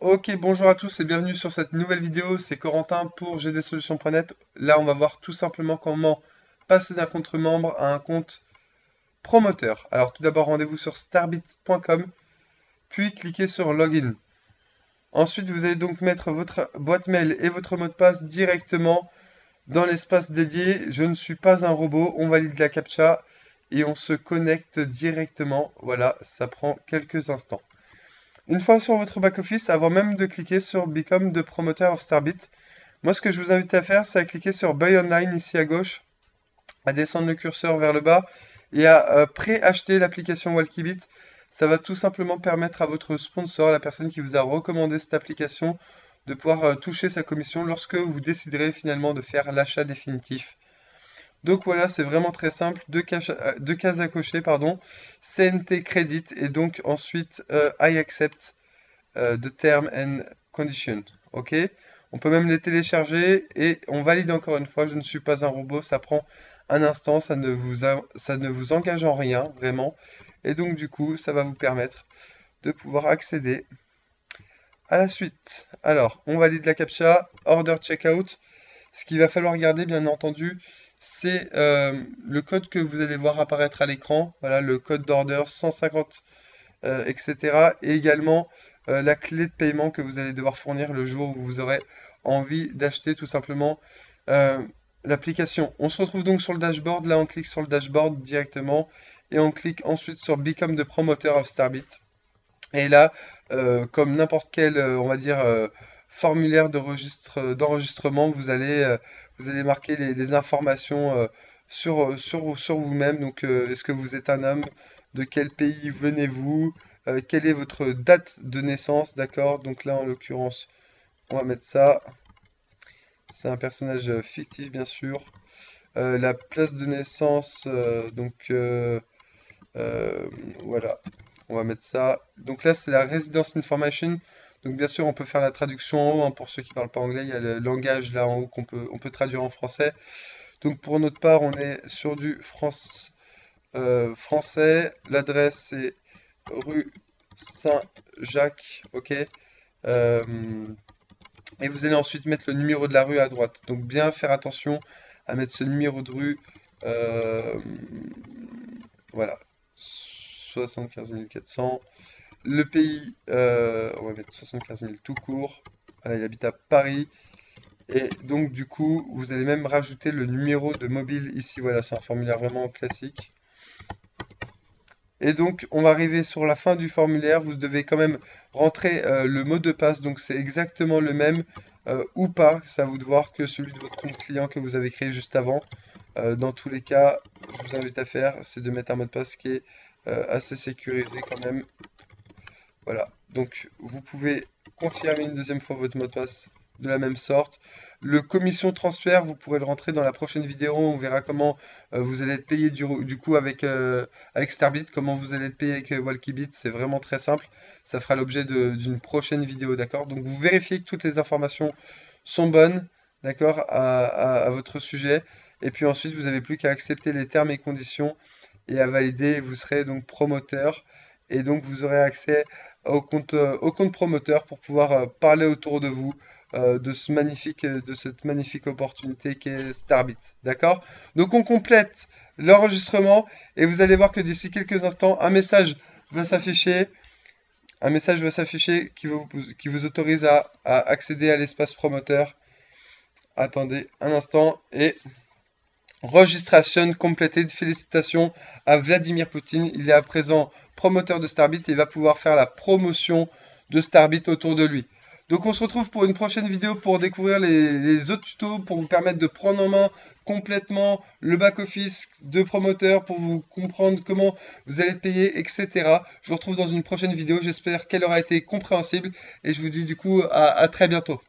Ok, bonjour à tous et bienvenue sur cette nouvelle vidéo, c'est Corentin pour gdsolutions.net. Là, on va voir tout simplement comment passer d'un compte membre à un compte promoteur. Alors tout d'abord, rendez-vous sur starbit.com, puis cliquez sur Login. Ensuite, vous allez donc mettre votre boîte mail et votre mot de passe directement dans l'espace dédié. Je ne suis pas un robot, on valide la captcha et on se connecte directement. Voilà, ça prend quelques instants. Une fois sur votre back-office, avant même de cliquer sur Become the Promoter of Starbit, moi ce que je vous invite à faire, c'est à cliquer sur Buy Online ici à gauche, à descendre le curseur vers le bas et à pré-acheter l'application Walkibit. Ça va tout simplement permettre à votre sponsor, la personne qui vous a recommandé cette application, de pouvoir toucher sa commission lorsque vous déciderez finalement de faire l'achat définitif. Donc voilà, c'est vraiment très simple, deux cases à cocher, pardon, CNT Credit et donc ensuite I accept de terms and conditions. Ok? On peut même les télécharger et on valide encore une fois. Je ne suis pas un robot, ça prend un instant, ça ne vous engage en rien, vraiment. Et donc du coup, ça va vous permettre de pouvoir accéder à la suite. Alors, on valide la captcha, order checkout. Ce qu'il va falloir garder, bien entendu, c'est le code que vous allez voir apparaître à l'écran. Voilà, le code d'order 150 etc. Et également la clé de paiement que vous allez devoir fournir le jour où vous aurez envie d'acheter tout simplement euh, l'application. On se retrouve donc sur le dashboard. Là, on clique sur le dashboard directement et on clique ensuite sur Become the Promoter of Starbit. Et là, comme n'importe quel, on va dire, formulaire d'enregistrement, vous allez marquer les informations sur vous-même. Donc, est-ce que vous êtes un homme? De quel pays venez-vous? Quelle est votre date de naissance? D'accord? Donc là, en l'occurrence, on va mettre ça. C'est un personnage fictif, bien sûr. La place de naissance, euh, voilà, on va mettre ça. Donc là, c'est la Residence Information. Donc bien sûr, on peut faire la traduction en haut, hein, pour ceux qui ne parlent pas anglais. Il y a le langage là en haut on peut traduire en français. Donc pour notre part, on est sur du français. L'adresse, c'est rue Saint-Jacques. Ok. Euh, et vous allez ensuite mettre le numéro de la rue à droite. Donc bien faire attention à mettre ce numéro de rue. euh, voilà. 75 400. Le pays, on va mettre 75 000 tout court. Voilà, il habite à Paris. Et donc, du coup, vous allez même rajouter le numéro de mobile ici. Voilà, c'est un formulaire vraiment classique. Et donc, on va arriver sur la fin du formulaire. Vous devez quand même rentrer le mot de passe. Donc, c'est exactement le même ou pas. C'est à vous de voir que celui de votre compte client que vous avez créé juste avant. Dans tous les cas, je vous invite à faire, c'est de mettre un mot de passe qui est assez sécurisé quand même. Voilà, donc vous pouvez confirmer une deuxième fois votre mot de passe de la même sorte. Le commission transfert, vous pourrez le rentrer dans la prochaine vidéo. On verra comment vous allez être payé du coup avec Starbit, comment vous allez être payé avec Walkibit. C'est vraiment très simple. Ça fera l'objet d'une prochaine vidéo, d'accord? Donc vous vérifiez que toutes les informations sont bonnes, d'accord, à votre sujet. Et puis ensuite, vous n'avez plus qu'à accepter les termes et conditions et à valider. Vous serez donc promoteur et donc vous aurez accès au compte promoteur pour pouvoir parler autour de vous de cette magnifique opportunité qu'est Starbit. D'accord? Donc on complète l'enregistrement et vous allez voir que d'ici quelques instants, va s'afficher, un message va s'afficher qui vous autorise à accéder à l'espace promoteur. Attendez un instant et registration completed. Félicitations à Vladimir Poutine. Il est à présent promoteur de Starbit et va pouvoir faire la promotion de Starbit autour de lui. Donc on se retrouve pour une prochaine vidéo pour découvrir les autres tutos, pour vous permettre de prendre en main complètement le back-office de promoteur, pour vous comprendre comment vous allez payer, etc. Je vous retrouve dans une prochaine vidéo, j'espère qu'elle aura été compréhensible et je vous dis du coup à très bientôt.